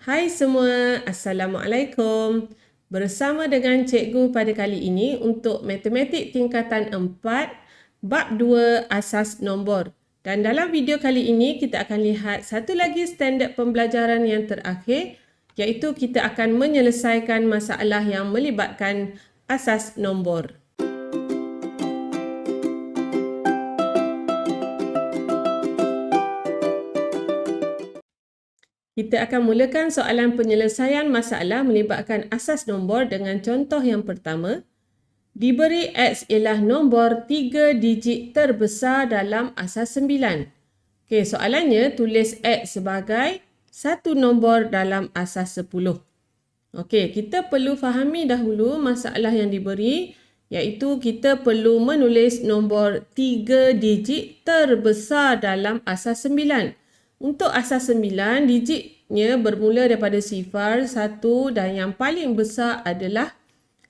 Hai semua, Assalamualaikum. Bersama dengan cikgu pada kali ini untuk matematik tingkatan 4, bab 2 asas nombor. Dan dalam video kali ini kita akan lihat satu lagi standard pembelajaran yang terakhir, iaitu kita akan menyelesaikan masalah yang melibatkan asas nombor. Kita akan mulakan soalan penyelesaian masalah melibatkan asas nombor dengan contoh yang pertama. Diberi X ialah nombor 3 digit terbesar dalam asas 9. Okey, soalannya tulis X sebagai satu nombor dalam asas 10. Okey, kita perlu fahami dahulu masalah yang diberi, iaitu kita perlu menulis nombor 3 digit terbesar dalam asas 9. Untuk asas 9, digitnya bermula daripada 0, 1 dan yang paling besar adalah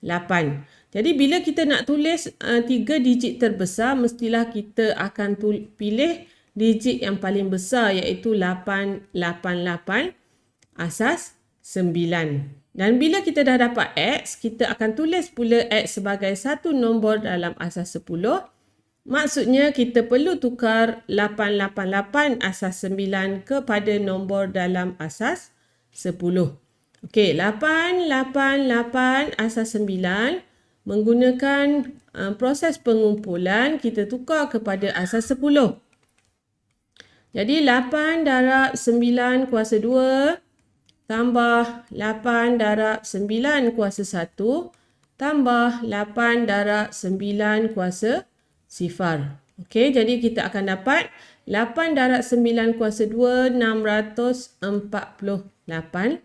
8. Jadi bila kita nak tulis 3 digit terbesar, mestilah kita akan pilih digit yang paling besar, iaitu 888 asas 9. Dan bila kita dah dapat X, kita akan tulis pula X sebagai satu nombor dalam asas 10. Maksudnya kita perlu tukar 888 asas 9 kepada nombor dalam asas 10. Okey, 888 asas 9 menggunakan proses pengumpulan, kita tukar kepada asas 10. Jadi 8 darab 9 kuasa 2 tambah 8 darab 9 kuasa 1 tambah 8 darab 9 kuasa 0. Okey, jadi kita akan dapat 8 darab 9 kuasa 2, 648.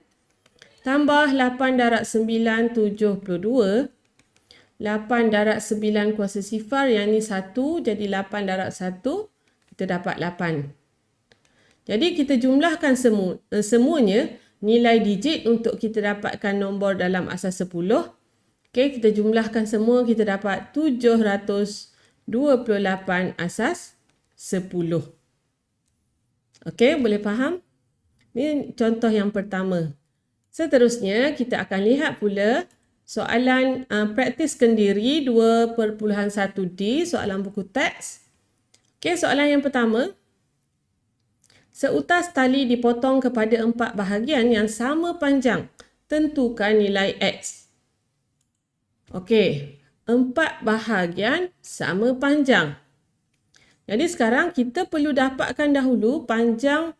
Tambah 8 darab 9, 72. 8 darab 9 kuasa 0, yang ni 1. Jadi 8 darab 1, kita dapat 8. Jadi kita jumlahkan semuanya, nilai digit untuk kita dapatkan nombor dalam asas 10. Okey, kita jumlahkan semua, kita dapat 728 asas 10. Okey, boleh faham? Ini contoh yang pertama. Seterusnya, kita akan lihat pula soalan praktis kendiri 2.1D, soalan buku teks. Okey, soalan yang pertama. Seutas tali dipotong kepada 4 bahagian yang sama panjang. Tentukan nilai X. Okey, 4 bahagian sama panjang. Jadi sekarang kita perlu dapatkan dahulu panjang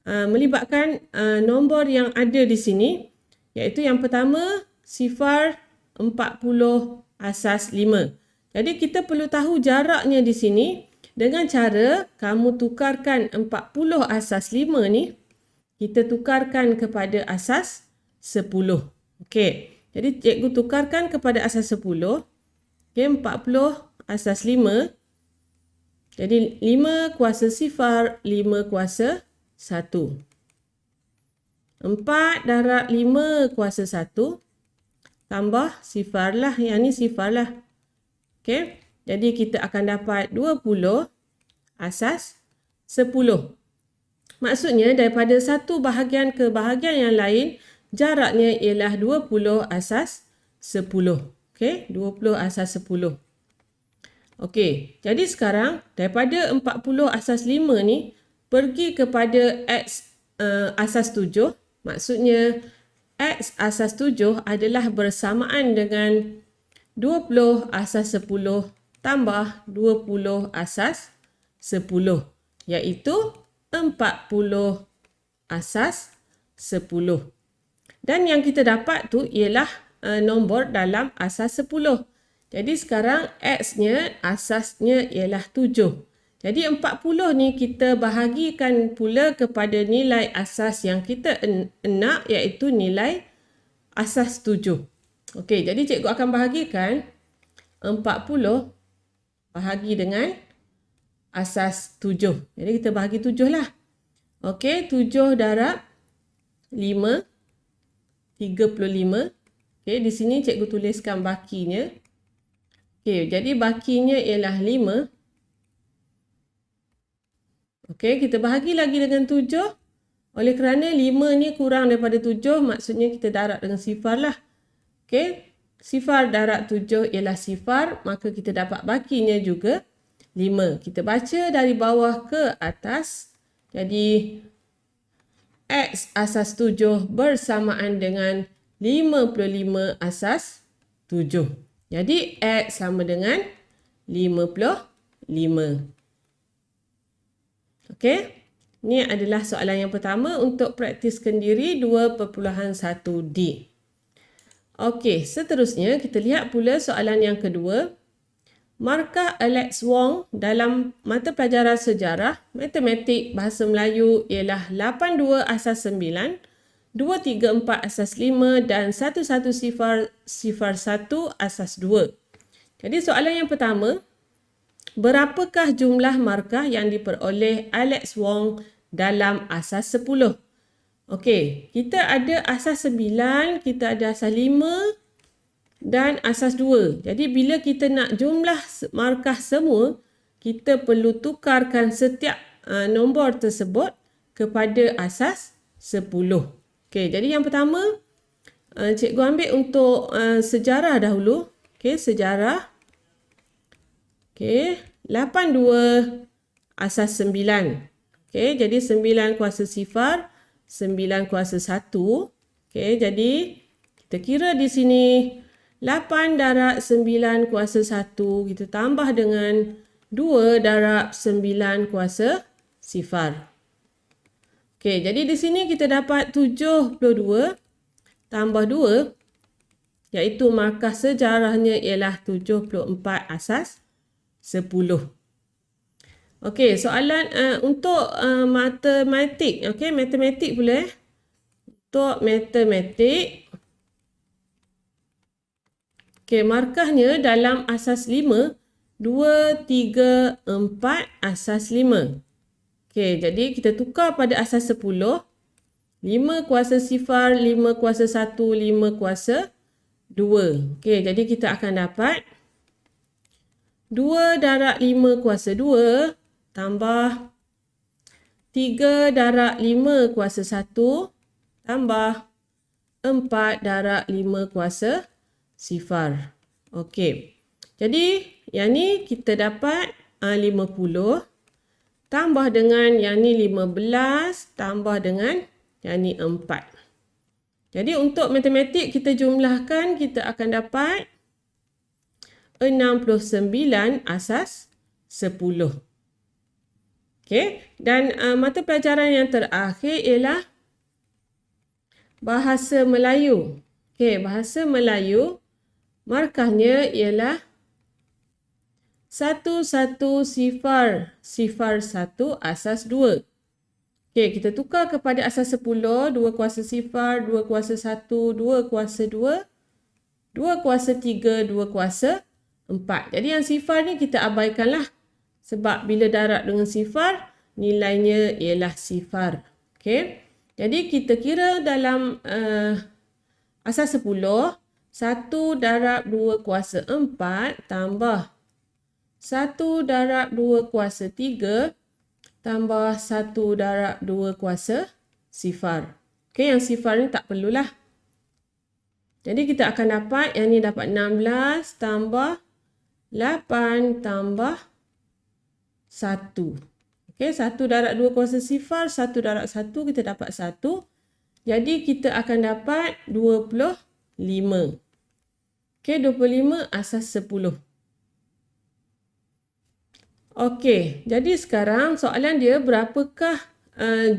melibatkan nombor yang ada di sini, iaitu yang pertama 0, 40 asas 5. Jadi kita perlu tahu jaraknya di sini dengan cara kamu tukarkan 40 asas 5 ni, kita tukarkan kepada asas 10. Okey, jadi cikgu tukarkan kepada asas 10. Okey, 40 asas 5. Jadi 5 kuasa 0, 5 kuasa 1. 4 darab 5 kuasa 1 tambah 0 lah. Yang ni 0 lah. Okey. Jadi kita akan dapat 20 asas 10. Maksudnya daripada satu bahagian ke bahagian yang lain, jaraknya ialah 20 asas 10. Okey. 20 asas 10. Okey, jadi sekarang daripada 40 asas 5 ni pergi kepada X asas 7. Maksudnya X asas 7 adalah bersamaan dengan 20 asas 10 tambah 20 asas 10, iaitu 40 asas 10. Dan yang kita dapat tu ialah nombor dalam asas 10. Jadi sekarang X-nya, asasnya ialah 7. Jadi 40 ni kita bahagikan pula kepada nilai asas yang kita nak, iaitu nilai asas 7. Okey, jadi cikgu akan bahagikan 40 bahagi dengan asas 7. Jadi kita bahagi 7 lah. Okey, 7 darab 5, 35. Okey, di sini cikgu tuliskan bakinya. Okey, jadi bakinya ialah 5. Okey, kita bahagi lagi dengan 7. Oleh kerana 5 ni kurang daripada 7, maksudnya kita darab dengan sifar lah. Okey, sifar darab 7 ialah sifar, maka kita dapat bakinya juga 5. Kita baca dari bawah ke atas. Jadi, X asas 7 bersamaan dengan 55 asas 7. Jadi, X sama dengan 55. Okey, ini adalah soalan yang pertama untuk praktiskan diri 2.1D. Okey, seterusnya kita lihat pula soalan yang kedua. Markah Alex Wong dalam mata pelajaran sejarah, matematik, bahasa Melayu ialah 82 asas 9, 234 asas 5 dan 1100 1 asas 2. Jadi soalan yang pertama, berapakah jumlah markah yang diperoleh Alex Wong dalam asas 10? Okey, kita ada asas 9, kita ada asas 5 dan asas 2. Jadi bila kita nak jumlah markah semua, kita perlu tukarkan setiap nombor tersebut kepada asas 10. Okey, jadi yang pertama, cikgu ambil untuk sejarah dahulu. Okey, sejarah. Okey, 82 asas 9. Okey, jadi 9 kuasa sifar, 9 kuasa 1. Okey, jadi kita kira di sini 8 darab 9 kuasa 1 kita tambah dengan 2 darab 9 kuasa sifar. Okey, jadi di sini kita dapat 72 tambah 2 iaitu markah sejarahnya ialah 74 asas 10. Okey, soalan untuk matematik. Okey, matematik pula. Untuk matematik, okey, markahnya dalam asas 5, 2, 3, 4 asas 5. Okey, jadi kita tukar pada asas 10. 5 kuasa sifar, 5 kuasa 1, 5 kuasa 2. Okey, jadi kita akan dapat 2 darab 5 kuasa 2 tambah 3 darab 5 kuasa 1 tambah 4 darab 5 kuasa sifar. Okey. Jadi, yang ni kita dapat 50 tambah dengan yang ni 15 tambah dengan yang ni 4. Jadi, untuk matematik kita jumlahkan, kita akan dapat 69 asas 10. Okey. Dan mata pelajaran yang terakhir ialah bahasa Melayu. Okey, bahasa Melayu markahnya ialah 11 sifar 1 asas 2. Okey, kita tukar kepada asas 10, 2 kuasa sifar, 2 kuasa 1, 2 kuasa 2, 2 kuasa 3, 2 kuasa 4. Jadi yang sifar ni kita abaikanlah. Sebab bila darab dengan sifar, nilainya ialah sifar. Okey. Jadi kita kira dalam asas 10, 1 darab 2 kuasa 4 tambah 1 darab 2 kuasa 3 tambah 1 darab 2 kuasa sifar. Okey, yang sifar ni tak perlulah. Jadi kita akan dapat, yang ni dapat 16 tambah 8 tambah 1. Okey, 1 darab 2 kuasa sifar, 1 darab 1, kita dapat 1. Jadi kita akan dapat 25. Okey, 25 asas 10. Okey, jadi sekarang soalan dia, berapakah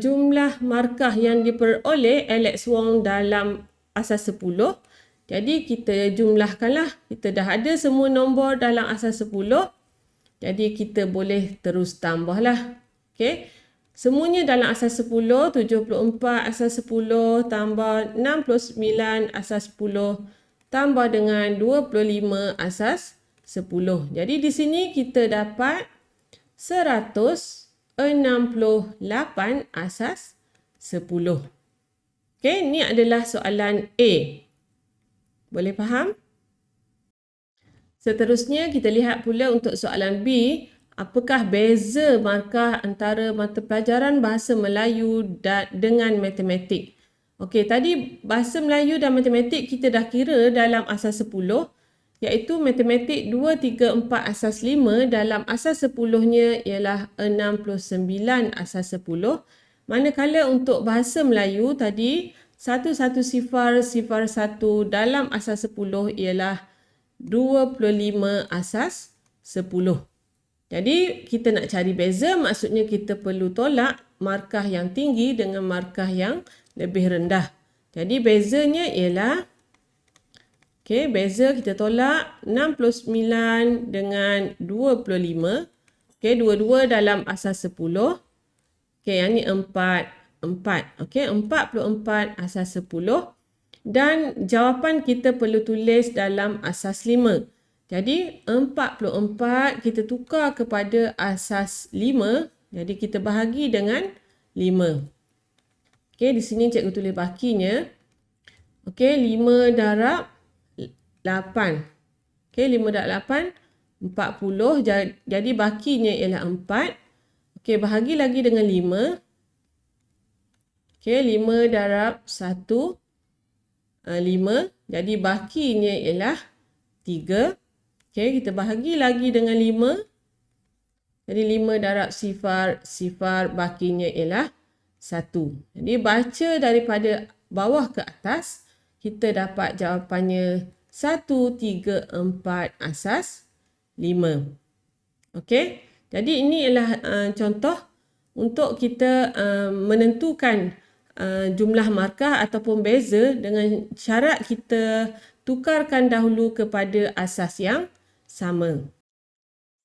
jumlah markah yang diperoleh Alex Wong dalam asas 10? Jadi kita jumlahkanlah. Kita dah ada semua nombor dalam asas 10. Jadi kita boleh terus tambahlah. Okey. Semuanya dalam asas 10, 74 asas 10 tambah 69 asas 10 tambah dengan 25 asas 10. Jadi di sini kita dapat 168 asas 10. Okey, ini adalah soalan A. Boleh faham? Seterusnya kita lihat pula untuk soalan B. apakah beza markah antara mata pelajaran Bahasa Melayu dengan matematik. Okey, tadi Bahasa Melayu dan matematik kita dah kira dalam asas 10, iaitu matematik 2, 3, 4 asas 5 dalam asas 10-nya ialah 69 asas 10. Manakala untuk Bahasa Melayu tadi 110001 dalam asas 10 ialah 25 asas 10. Jadi kita nak cari beza, maksudnya kita perlu tolak markah yang tinggi dengan markah yang lebih rendah. Jadi bezanya ialah, beza kita tolak 69 dengan 25. Dua-dua dalam asas 10. Yang ni 4. 44 asas 10. Dan jawapan kita perlu tulis dalam asas 5. Jadi 44 kita tukar kepada asas 5. Jadi kita bahagi dengan 5. Di sini cikgu tulis bahaginya. 5 darab 8. 5 darab 8, 40. Jadi bahaginya ialah 4. Bahagi lagi dengan 5. 5 darab 1, 5. Jadi bahaginya ialah 3. Kita bahagi lagi dengan 5. Jadi 5 darab 0, bahaginya ialah 1. Jadi baca daripada bawah ke atas, kita dapat jawapannya 1, 3, 4 asas 5. Jadi ini ialah contoh untuk kita menentukan jumlah markah ataupun beza dengan syarat kita tukarkan dahulu kepada asas yang sama.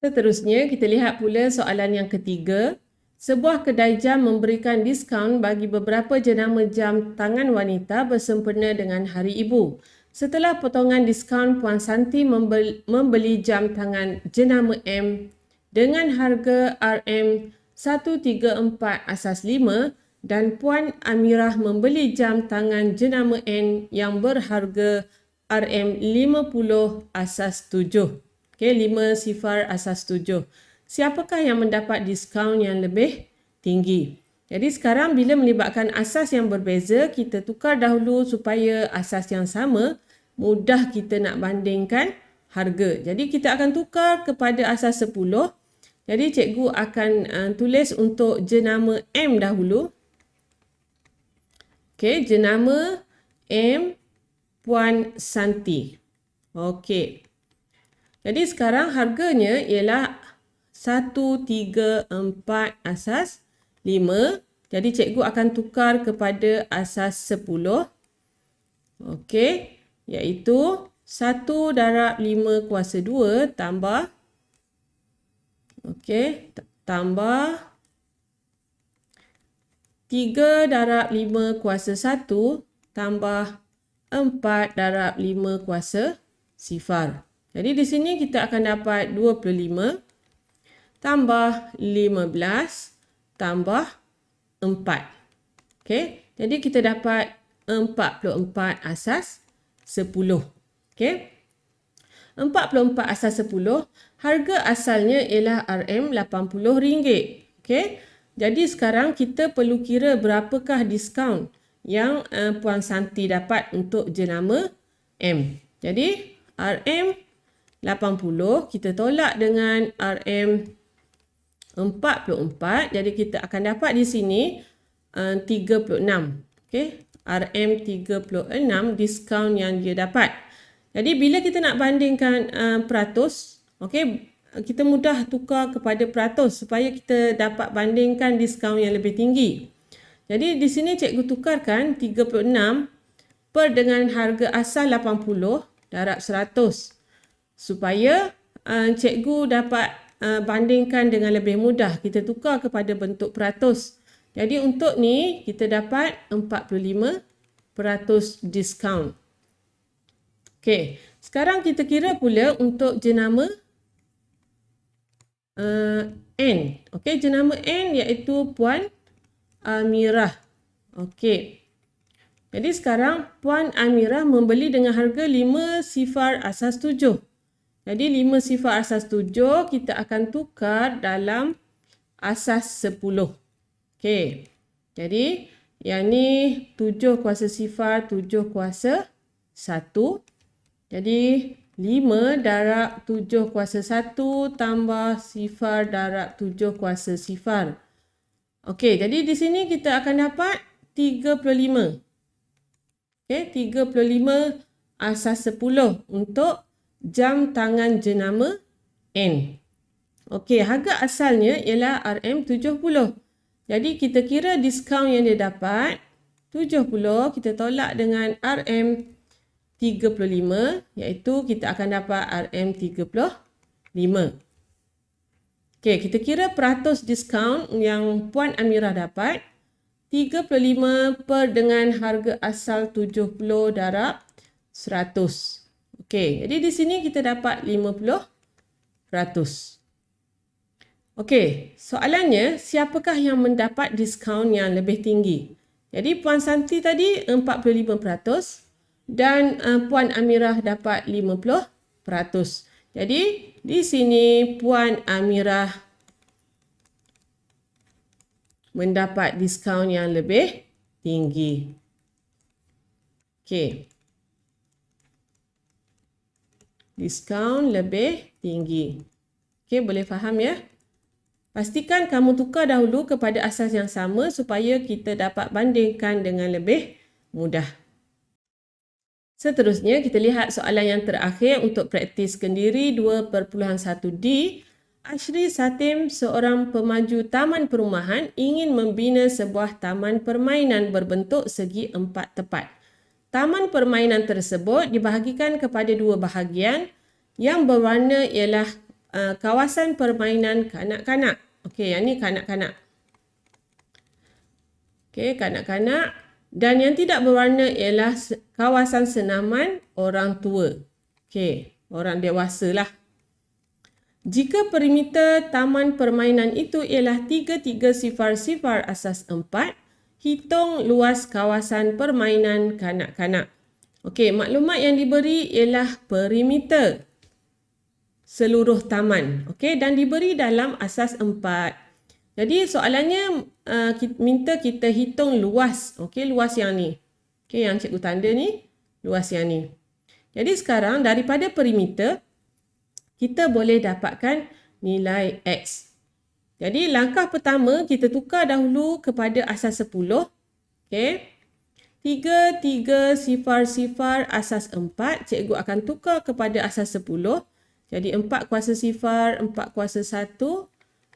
Seterusnya, kita lihat pula soalan yang ketiga. Sebuah kedai jam memberikan diskaun bagi beberapa jenama jam tangan wanita bersempena dengan Hari Ibu. Setelah potongan diskaun, Puan Santi membeli jam tangan jenama M dengan harga RM134 asas 5 dan Puan Amirah membeli jam tangan jenama N yang berharga RM50 asas 7. 50 asas 7. Siapakah yang mendapat diskaun yang lebih tinggi? Jadi sekarang bila melibatkan asas yang berbeza, kita tukar dahulu supaya asas yang sama, mudah kita nak bandingkan harga. Jadi kita akan tukar kepada asas 10. Jadi cikgu akan tulis untuk jenama M dahulu. Jenama M Puan Santi. Jadi sekarang harganya ialah 134 asas 5. Jadi cikgu akan tukar kepada asas 10. Iaitu 1 darab 5 kuasa 2 tambah tambah 3 darab 5 kuasa 1 tambah 4 darab 5 kuasa 0. Jadi di sini kita akan dapat 25 tambah 15 tambah 4. Jadi kita dapat 44 asas 10. 44 asas 10, harga asalnya ialah RM80. Jadi sekarang kita perlu kira berapakah diskaun yang Puan Santi dapat untuk jenama M. Jadi RM80 kita tolak dengan RM44. Jadi kita akan dapat di sini 36. RM36 diskaun yang dia dapat. Jadi bila kita nak bandingkan peratus, kita mudah tukar kepada peratus supaya kita dapat bandingkan diskaun yang lebih tinggi. Jadi di sini cikgu tukarkan 36 per dengan harga asal 80 darab 100 supaya cikgu dapat bandingkan dengan lebih mudah. Kita tukar kepada bentuk peratus. Jadi untuk ni kita dapat 45% diskaun. Sekarang kita kira pula untuk jenama N. Jenama N iaitu Puan Amirah. Jadi sekarang Puan Amirah membeli dengan harga 50 asas 7. Jadi 5 sifar asas 7 kita akan tukar dalam asas 10. Okey. Jadi yang ni 7 kuasa sifar 7 kuasa 1. Jadi 5 darab 7 kuasa 1 tambah sifar darab 7 kuasa sifar. Okey, jadi di sini kita akan dapat 35. Okey, 35 asas 10 untuk jam tangan jenama N. Okey, harga asalnya ialah RM70. Jadi kita kira diskaun yang dia dapat 70 kita tolak dengan RM35 iaitu kita akan dapat RM35. Okey, kita kira peratus diskaun yang Puan Amirah dapat 35 per dengan harga asal 70 darab 100. Okey, jadi di sini kita dapat 50%. Okey, soalannya siapakah yang mendapat diskaun yang lebih tinggi? Jadi Puan Santi tadi 45% dan Puan Amirah dapat 50%. Jadi di sini Puan Amirah mendapat diskaun yang lebih tinggi. Okey. Diskaun lebih tinggi. Okey, boleh faham ya? Pastikan kamu tukar dahulu kepada asas yang sama supaya kita dapat bandingkan dengan lebih mudah. Seterusnya, kita lihat soalan yang terakhir untuk praktis kendiri 2.1D. Ashri Satim, seorang pemaju taman perumahan, ingin membina sebuah taman permainan berbentuk segi 4 tepat. Taman permainan tersebut dibahagikan kepada 2 bahagian. Yang berwarna ialah kawasan permainan kanak-kanak. Okey, yang ni kanak-kanak. Okey, kanak-kanak. Dan yang tidak berwarna ialah kawasan senaman orang tua. Okey, orang dewasa lah. Jika perimeter taman permainan itu ialah 3300 asas 4, hitung luas kawasan permainan kanak-kanak. Okey, maklumat yang diberi ialah perimeter seluruh taman. Okey, dan diberi dalam asas 4. Jadi soalannya minta kita hitung luas. Okey, luas yang ni. Okey, yang cikgu tanda ni, luas yang ni. Jadi sekarang daripada perimeter, kita boleh dapatkan nilai X. Jadi langkah pertama, kita tukar dahulu kepada asas 10. Okey. 3300 asas 4, cikgu akan tukar kepada asas 10. Jadi 4 kuasa sifar, 4 kuasa 1,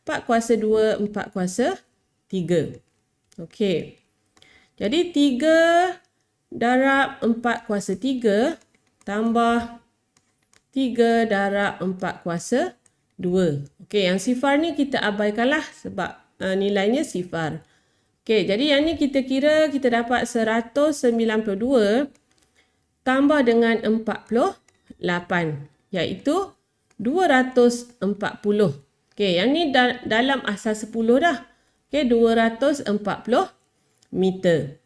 4 kuasa 2, 4 kuasa 3. Okey. Jadi 3 darab 4 kuasa 3 tambah 3 darab 4 kuasa 2. Okey, yang sifar ni kita abaikanlah sebab nilainya sifar. Okey, jadi yang ni kita kira kita dapat 192 tambah dengan 48 iaitu 240. Okey, yang ni dalam asas 10 dah. Okey, 240 meter.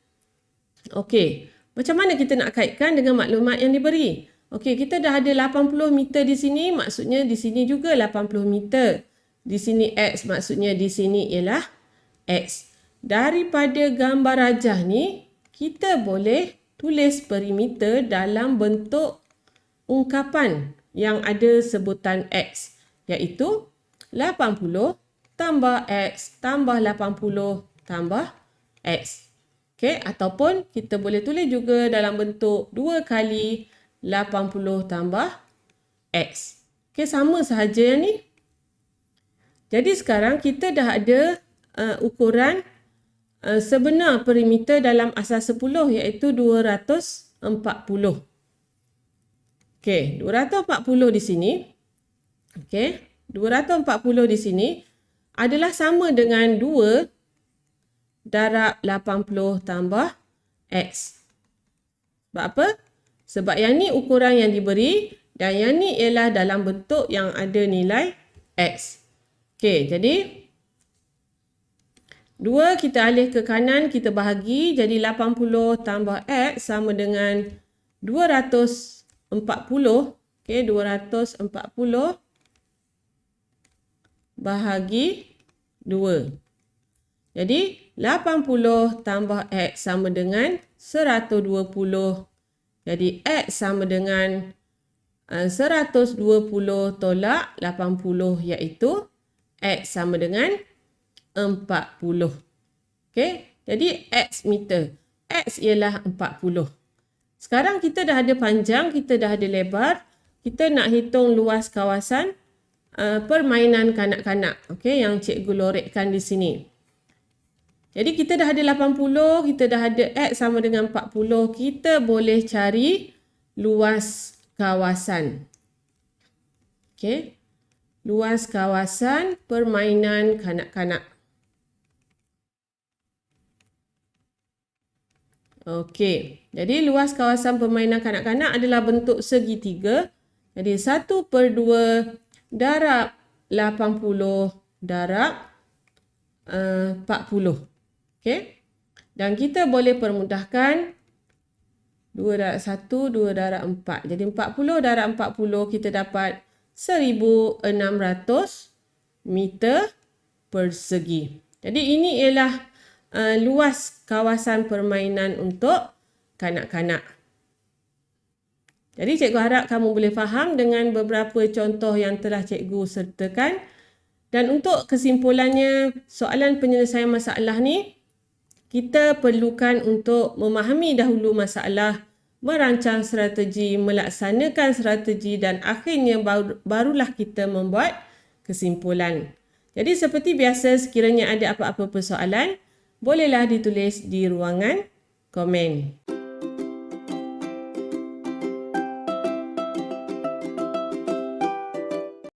Okey, macam mana kita nak kaitkan dengan maklumat yang diberi? Okey, kita dah ada 80 meter di sini, maksudnya di sini juga 80 meter. Di sini X, maksudnya di sini ialah X. Daripada gambar rajah ni, kita boleh tulis perimeter dalam bentuk ungkapan yang ada sebutan X, iaitu 80 tambah X tambah 80 tambah X. Okey, ataupun kita boleh tulis juga dalam bentuk 2 kali 80 tambah X. Okey, sama sahaja yang ni. Jadi sekarang kita dah ada ukuran sebenar perimeter dalam asas 10 iaitu 240. Okey, 240 di sini. Okey, 240 di sini adalah sama dengan 2 darab 80 tambah X. Sebab apa? Sebab yang ni ukuran yang diberi dan yang ni ialah dalam bentuk yang ada nilai X. Okey, jadi 2 kita alih ke kanan, kita bahagi. Jadi 80 tambah X sama dengan 240. Okey, Okey, 240 bahagi 2. Jadi, 80 tambah X sama dengan 120. Jadi, X sama dengan 120 tolak 80 iaitu X sama dengan 40. Okey, jadi X meter. X ialah 40. Sekarang kita dah ada panjang, kita dah ada lebar. Kita nak hitung luas kawasan permainan kanak-kanak. Okey, yang cikgu lorekkan di sini. Jadi kita dah ada 80, kita dah ada X sama dengan 40. Kita boleh cari luas kawasan. Okey. Luas kawasan permainan kanak-kanak. Okey. Jadi luas kawasan permainan kanak-kanak adalah bentuk segitiga. Jadi 1/2 darab 80 darab 40. Okey. Dan kita boleh permudahkan 2 darab 1, 2 darab 4. Jadi 40 darab 40 kita dapat 1600 meter persegi. Jadi ini ialah luas kawasan permainan untuk kanak-kanak. Jadi cikgu harap kamu boleh faham dengan beberapa contoh yang telah cikgu sertakan. Dan untuk kesimpulannya, soalan penyelesaian masalah ni, kita perlukan untuk memahami dahulu masalah, merancang strategi, melaksanakan strategi dan akhirnya barulah kita membuat kesimpulan. Jadi seperti biasa, sekiranya ada apa-apa persoalan, bolehlah ditulis di ruangan komen.